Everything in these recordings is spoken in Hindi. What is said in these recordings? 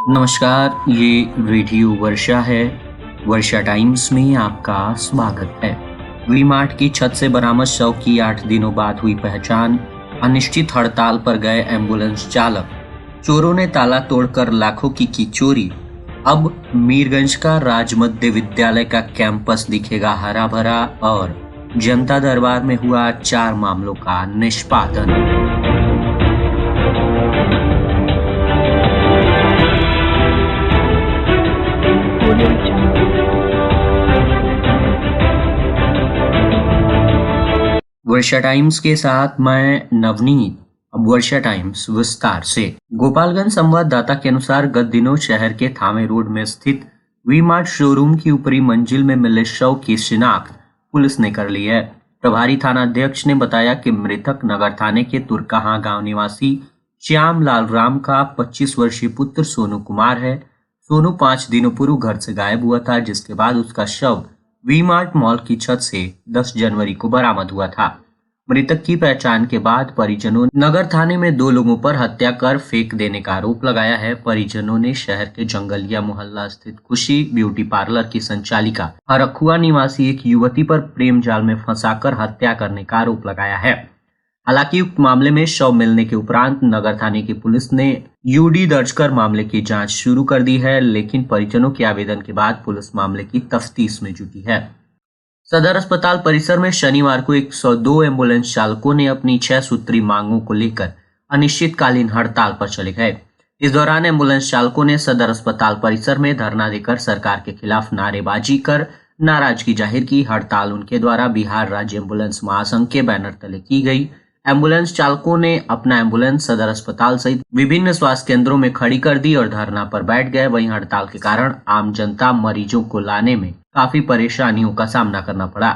नमस्कार, ये रेडियो वर्षा है। वर्षा टाइम्स में आपका स्वागत है। वी मार्ट की छत से बरामद शव की 8 दिनों बाद हुई पहचान। अनिश्चित हड़ताल पर गए एम्बुलेंस चालक। चोरों ने ताला तोड़कर लाखों की चोरी। अब मीरगंज का राज मध्य विद्यालय का कैंपस दिखेगा हरा भरा और जनता दरबार में हुआ 4 मामलों का निष्पादन। वर्षा टाइम्स के साथ मैं नवनीत। अब वर्षा टाइम्स विस्तार से। गोपालगंज संवाददाता के अनुसार गत दिनों शहर के थावे रोड में स्थित वी मार्ट शोरूम की ऊपरी मंजिल में मिले शव की शिनाख्त पुलिस ने कर ली है। प्रभारी थाना अध्यक्ष ने बताया कि मृतक नगर थाने के तुरकहा गांव निवासी श्याम लाल राम का 25 वर्षीय पुत्र सोनू कुमार है। सोनू 5 दिनों पूर्व घर से गायब हुआ था, जिसके बाद उसका शव वी मार्ट मॉल की छत से 10 जनवरी को बरामद हुआ था। मृतक की पहचान के बाद परिजनों ने नगर थाने में 2 लोगों पर हत्या कर फेंक देने का आरोप लगाया है। परिजनों ने शहर के जंगलिया मोहल्ला स्थित खुशी ब्यूटी पार्लर की संचालिका हरखुआ निवासी एक युवती पर प्रेम जाल में फंसाकर हत्या करने का आरोप लगाया है। हालांकि उक्त मामले में शव मिलने के उपरांत नगर थाने की पुलिस ने यूडी दर्ज कर मामले की जांच शुरू कर दी है, लेकिन परिजनों के आवेदन के बाद पुलिस मामले की तफ्तीश में जुटी है। सदर अस्पताल परिसर में शनिवार को 102 एम्बुलेंस चालकों ने अपनी 6 सूत्री मांगों को लेकर अनिश्चितकालीन हड़ताल पर चले गए। इस दौरान एम्बुलेंस चालकों ने सदर अस्पताल परिसर में धरना देकर सरकार के खिलाफ नारेबाजी कर नाराजगी जाहिर की। हड़ताल उनके द्वारा बिहार राज्य एम्बुलेंस महासंघ के बैनर तले की गई। एम्बुलेंस चालकों ने अपना एम्बुलेंस सदर अस्पताल सहित विभिन्न स्वास्थ्य केंद्रों में खड़ी कर दी और धरना पर बैठ गए। वहीं हड़ताल के कारण आम जनता मरीजों को लाने में काफी परेशानियों का सामना करना पड़ा।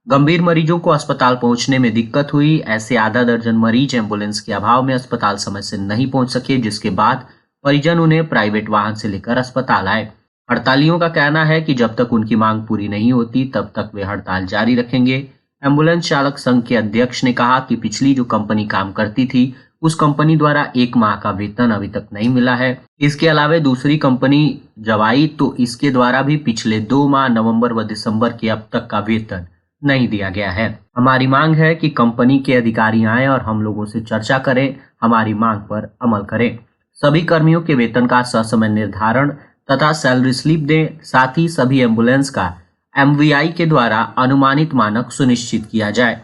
गंभीर मरीजों को अस्पताल पहुंचने में दिक्कत हुई। ऐसे आधा दर्जन मरीज एम्बुलेंस के अभाव में अस्पताल समय से नहीं पहुंच सके, जिसके बाद परिजन उन्हें प्राइवेट वाहन से लेकर अस्पताल आए। हड़तालियों का कहना है कि जब तक उनकी मांग पूरी नहीं होती तब तक वे हड़ताल जारी रखेंगे। एम्बुलेंस चालक संघ के अध्यक्ष ने कहा कि पिछली जो कंपनी काम करती थी उस कंपनी द्वारा 1 माह का वेतन अभी तक नहीं मिला है। इसके अलावा दूसरी कंपनी जब आई तो इसके द्वारा भी पिछले 2 माह नवंबर व दिसंबर के अब तक का वेतन नहीं दिया गया है। हमारी मांग है कि कंपनी के अधिकारी आए और हम लोगों से चर्चा करें, हमारी मांग पर अमल करें। सभी कर्मियों के वेतन का ससमय निर्धारण तथा सैलरी स्लिप दें। साथ ही सभी एम्बुलेंस का एमवीआई के द्वारा अनुमानित मानक सुनिश्चित किया जाए।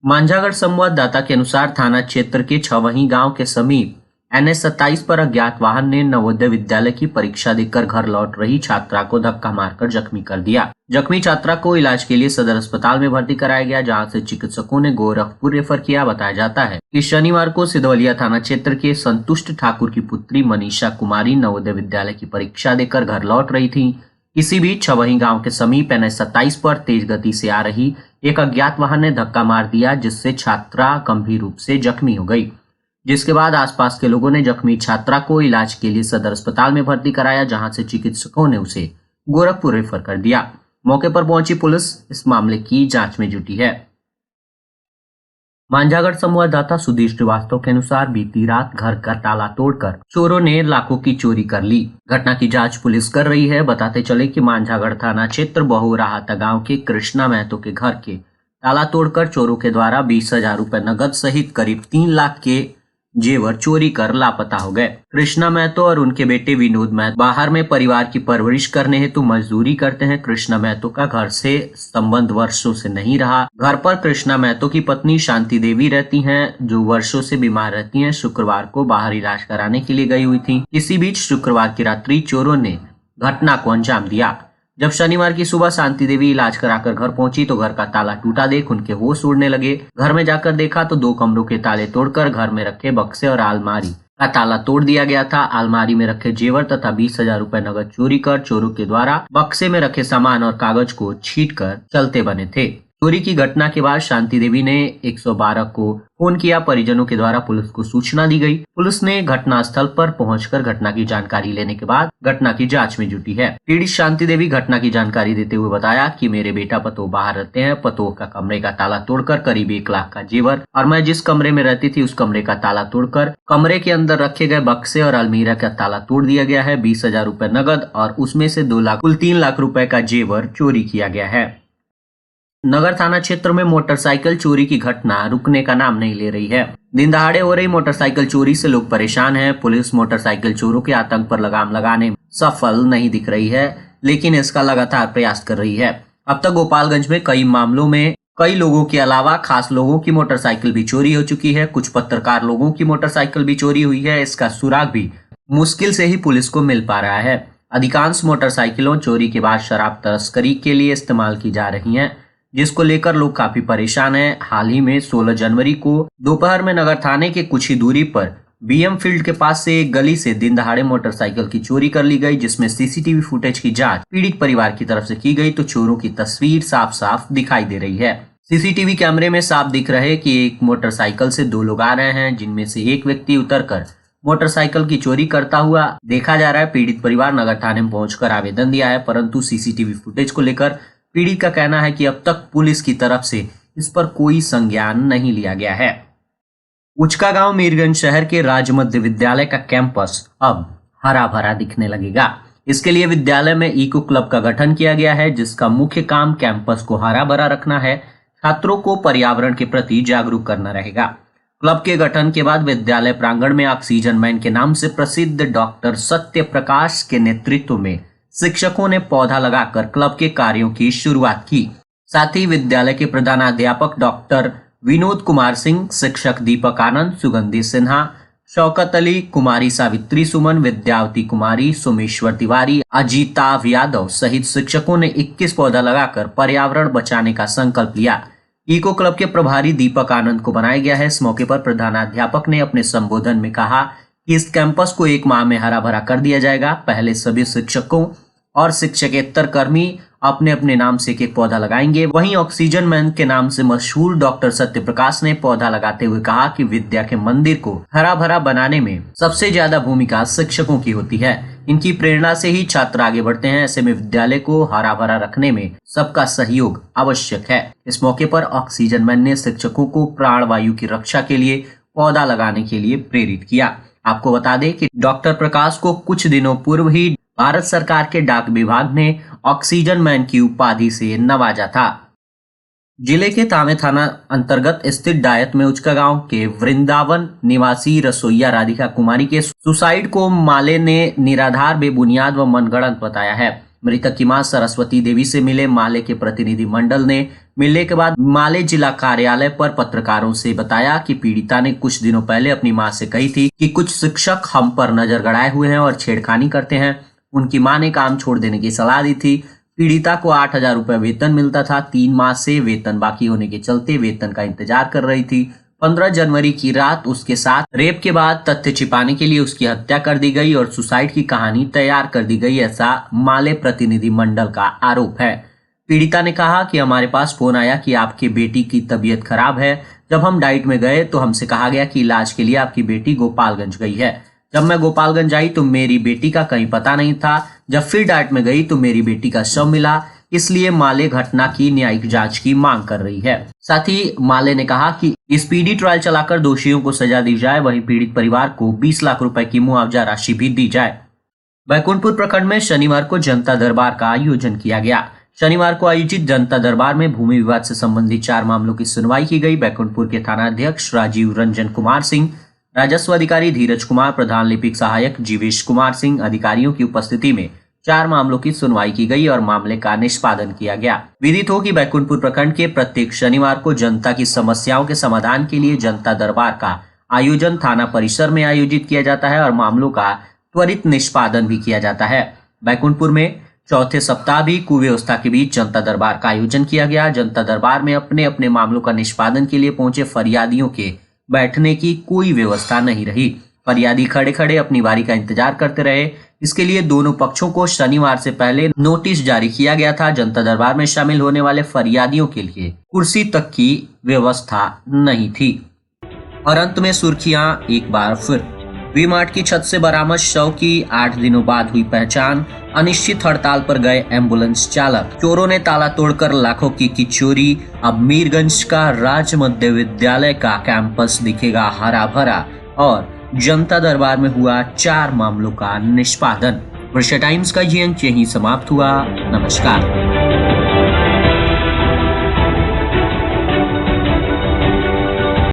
मांझागढ़ संवाददाता के अनुसार थाना क्षेत्र के छवही गांव के समीप NH 27 पर अज्ञात वाहन ने नवोदय विद्यालय की परीक्षा देकर घर लौट रही छात्रा को धक्का मारकर जख्मी कर दिया। जख्मी छात्रा को इलाज के लिए सदर अस्पताल में भर्ती कराया गया, जहां से चिकित्सकों ने गोरखपुर रेफर किया। बताया जाता है कि शनिवार को सिधवलिया थाना क्षेत्र के संतुष्ट ठाकुर की पुत्री मनीषा कुमारी नवोदय विद्यालय की परीक्षा देकर घर लौट रही थी। इसी बीच छवही गांव के समीप NH 27 पर तेज गति से आ रही एक अज्ञात वाहन ने धक्का मार दिया, जिससे छात्रा गंभीर रूप से जख्मी हो गई। जिसके बाद आसपास के लोगों ने जख्मी छात्रा को इलाज के लिए सदर अस्पताल में भर्ती कराया, जहां से चिकित्सकों ने उसे गोरखपुर रेफर कर दिया। मौके पर पहुंची पुलिस इस मामले की जांच में जुटी है। मांझागढ़ संवाददाता सुधीर श्रीवास्तव के अनुसार बीती रात घर का ताला तोड़कर चोरों ने लाखों की चोरी कर ली। घटना की जांच पुलिस कर रही है। बताते चले कि मांझागढ़ थाना क्षेत्र बहुराहता गांव के कृष्णा महतो के घर के ताला तोड़कर चोरों के द्वारा 20,000 रुपए नगद सहित करीब 3 लाख के जेवर चोरी कर लापता हो गए। कृष्णा महतो और उनके बेटे विनोद महतो बाहर में परिवार की परवरिश करने हेतु मजदूरी करते हैं। कृष्णा महतो का घर से संबंध वर्षों से नहीं रहा। घर पर कृष्णा महतो की पत्नी शांति देवी रहती हैं, जो वर्षों से बीमार रहती हैं। शुक्रवार को बाहर इलाज कराने के लिए गई हुई थी। इसी बीच शुक्रवार की रात्रि चोरों ने घटना को अंजाम दिया। जब शनिवार की सुबह शांति देवी इलाज कराकर घर पहुंची तो घर का ताला टूटा देख उनके होश उड़ने लगे। घर में जाकर देखा तो 2 कमरों के ताले तोड़कर घर में रखे बक्से और अलमारी का ताला तोड़ दिया गया था। अलमारी में रखे जेवर तथा 20,000 रुपए नगद चोरी कर चोरों के द्वारा बक्से में रखे सामान और कागज को छींट कर चलते बने थे। चोरी की घटना के बाद शांति देवी ने 112 को फोन किया। परिजनों के द्वारा पुलिस को सूचना दी गई। पुलिस ने घटना स्थल पर पहुंचकर घटना की जानकारी लेने के बाद घटना की जांच में जुटी है। पीड़ित शांति देवी घटना की जानकारी देते हुए बताया कि मेरे बेटा पतोह बाहर रहते हैं। पतोह का कमरे का ताला तोड़कर करीब 1 लाख का जेवर और मैं जिस कमरे में रहती थी उस कमरे का ताला तोड़कर कमरे के अंदर रखे गए बक्से और अलमीरा का ताला तोड़ दिया गया है। 20,000 रुपए नगद और उसमें से 2 लाख कुल 3 लाख रुपए का जेवर चोरी किया गया है। नगर थाना क्षेत्र में मोटरसाइकिल चोरी की घटना रुकने का नाम नहीं ले रही है। दिन दहाड़े हो रही मोटरसाइकिल चोरी से लोग परेशान हैं। पुलिस मोटरसाइकिल चोरों के आतंक पर लगाम लगाने में सफल नहीं दिख रही है, लेकिन इसका लगातार प्रयास कर रही है। अब तक गोपालगंज में कई मामलों में कई लोगों के अलावा खास लोगों की मोटरसाइकिल भी चोरी हो चुकी है। कुछ पत्रकार लोगों की मोटरसाइकिल भी चोरी हुई है। इसका सुराग भी मुश्किल से ही पुलिस को मिल पा रहा है। अधिकांश मोटरसाइकिलों चोरी के बाद शराब तस्करी के लिए इस्तेमाल की जा रही हैं, जिसको लेकर लोग काफी परेशान हैं। हाल ही में 16 जनवरी को दोपहर में नगर थाने के कुछ ही दूरी पर बीएम फील्ड के पास से एक गली से दिन दहाड़े मोटरसाइकिल की चोरी कर ली गई, जिसमें सीसीटीवी फुटेज की जांच पीड़ित परिवार की तरफ से की गई तो चोरों की तस्वीर साफ साफ दिखाई दे रही है। सीसीटीवी कैमरे में साफ दिख रहे कि एक मोटरसाइकिल से 2 लोग आ रहे हैं, जिनमें से एक व्यक्ति उतरकर मोटरसाइकिल की चोरी करता हुआ देखा जा रहा है। पीड़ित परिवार नगर थाने में पहुंचकर आवेदन दिया है, परंतु सीसीटीवी फुटेज को लेकर पीड़ित का कहना है कि अब तक पुलिस की तरफ से इस पर कोई संज्ञान नहीं लिया गया है। उचका गांव मीरगंज शहर के राज्य मध्य विद्यालय का कैंपस अब हरा भरा दिखने लगेगा। इसके लिए विद्यालय में इको क्लब का गठन किया गया है, जिसका मुख्य काम कैंपस को हरा भरा रखना है। छात्रों को पर्यावरण के प्रति जागरूक करना रहेगा। क्लब के गठन के बाद विद्यालय प्रांगण में ऑक्सीजन मैन के नाम से प्रसिद्ध डॉक्टर सत्य प्रकाश के नेतृत्व में शिक्षकों ने पौधा लगाकर क्लब के कार्यों की शुरुआत की। साथ ही विद्यालय के प्रधानाध्यापक डॉक्टर विनोद कुमार सिंह, शिक्षक दीपक आनंद, सुगंधी सिन्हा, शौकत अली, कुमारी सावित्री सुमन, विद्यावती कुमारी, सोमेश्वर तिवारी, अजीताभ यादव सहित शिक्षकों ने 21 पौधा लगाकर पर्यावरण बचाने का संकल्प लिया। इको क्लब के प्रभारी दीपक आनंद को बनाया गया है। इस मौके पर प्रधानाध्यापक ने अपने संबोधन में कहा कि इस कैंपस को 1 माह में हरा भरा कर दिया जाएगा। पहले सभी शिक्षकों और शिक्षकेतर कर्मी अपने अपने नाम से एक पौधा लगाएंगे। वहीं ऑक्सीजन मैन के नाम से मशहूर डॉक्टर सत्य प्रकाश ने पौधा लगाते हुए कहा कि विद्या के मंदिर को हरा भरा बनाने में सबसे ज्यादा भूमिका शिक्षकों की होती है। इनकी प्रेरणा से ही छात्र आगे बढ़ते हैं। ऐसे में विद्यालय को हरा भरा रखने में सबका सहयोग आवश्यक है। इस मौके पर ऑक्सीजन मैन ने शिक्षकों को प्राणवायु की रक्षा के लिए पौधा लगाने के लिए प्रेरित किया। आपको बता दें कि डॉक्टर प्रकाश को कुछ दिनों पूर्व ही भारत सरकार के डाक विभाग ने ऑक्सीजन मैन की उपाधि से नवाजा था। जिले के तामे थाना अंतर्गत स्थित डायत में उचका गांव के वृंदावन निवासी रसोईया राधिका कुमारी के सुसाइड को माले ने निराधार, बेबुनियाद व मनगढ़ंत बताया है। मृतक की मां सरस्वती देवी से मिले माले के प्रतिनिधि मंडल ने मिलने के बाद माले जिला कार्यालय पर पत्रकारों से बताया कि पीड़िता ने कुछ दिनों पहले अपनी मां से कही थी कि कुछ शिक्षक हम पर नजर गड़ाए हुए हैं और छेड़खानी करते हैं। उनकी मां ने काम छोड़ देने की सलाह दी थी। पीड़िता को 8,000 रुपए वेतन मिलता था। 3 माह से वेतन बाकी होने के चलते वेतन का इंतजार कर रही थी। 15 जनवरी की रात उसके साथ रेप के बाद तथ्य छिपाने के लिए उसकी हत्या कर दी गई और सुसाइड की कहानी तैयार कर दी गई, ऐसा माले प्रतिनिधि मंडल का आरोप है। पीड़िता ने कहा कि हमारे पास फोन आया कि आपकी बेटी की तबीयत खराब है। जब हम डाइट में गए तो हमसे कहा गया कि इलाज के लिए आपकी बेटी गोपालगंज गई है। जब मैं गोपालगंज आई तो मेरी बेटी का कहीं पता नहीं था। जब फिर डाइट में गई तो मेरी बेटी का शव मिला। इसलिए माले घटना की न्यायिक जांच की मांग कर रही है। साथ ही माले ने कहा कि स्पीडी ट्रायल चलाकर दोषियों को सजा दी जाए, वहीं पीड़ित परिवार को 20 लाख रुपए की मुआवजा राशि भी दी जाए। बैकुंठपुर प्रखंड में शनिवार को जनता दरबार का आयोजन किया गया। शनिवार को आयोजित जनता दरबार में भूमि विवाद से संबंधित 4 मामलों की सुनवाई की गई। बैकुंठपुर के थाना अध्यक्ष राजीव रंजन कुमार सिंह, राजस्व अधिकारी धीरज कुमार, प्रधान लिपिक सहायक जीवेश कुमार सिंह अधिकारियों की उपस्थिति में 4 मामलों की सुनवाई की गई और मामले का निष्पादन किया गया। विदित हो कि बैकुंठपुर प्रखंड के प्रत्येक शनिवार को जनता की समस्याओं के समाधान के लिए जनता दरबार का आयोजन थाना परिसर में आयोजित किया जाता है और मामलों का त्वरित निष्पादन भी किया जाता है। बैकुंठपुर में चौथे सप्ताह भी कुव्यवस्था के बीच जनता दरबार का आयोजन किया गया। जनता दरबार में अपने अपने मामलों का निष्पादन के लिए पहुंचे फरियादियों के बैठने की कोई व्यवस्था नहीं रही। फरियादी खड़े खड़े अपनी बारी का इंतजार करते रहे। इसके लिए दोनों पक्षों को शनिवार से पहले नोटिस जारी किया गया था। जनता दरबार में शामिल होने वाले फरियादियों के लिए कुर्सी तक की व्यवस्था नहीं थी। और अंत में सुर्खियां एक बार फिर। वी मार्ट की छत से बरामद शव की 8 दिनों बाद हुई पहचान। अनिश्चित हड़ताल पर गए एम्बुलेंस चालक। चोरों ने ताला तोड़कर लाखों की चोरी। अब मीरगंज का राज्य मध्य विद्यालय का कैंपस दिखेगा हरा भरा। और जनता दरबार में हुआ 4 मामलों का निष्पादन। वर्षा टाइम्स का ये अंक यहीं समाप्त हुआ। नमस्कार।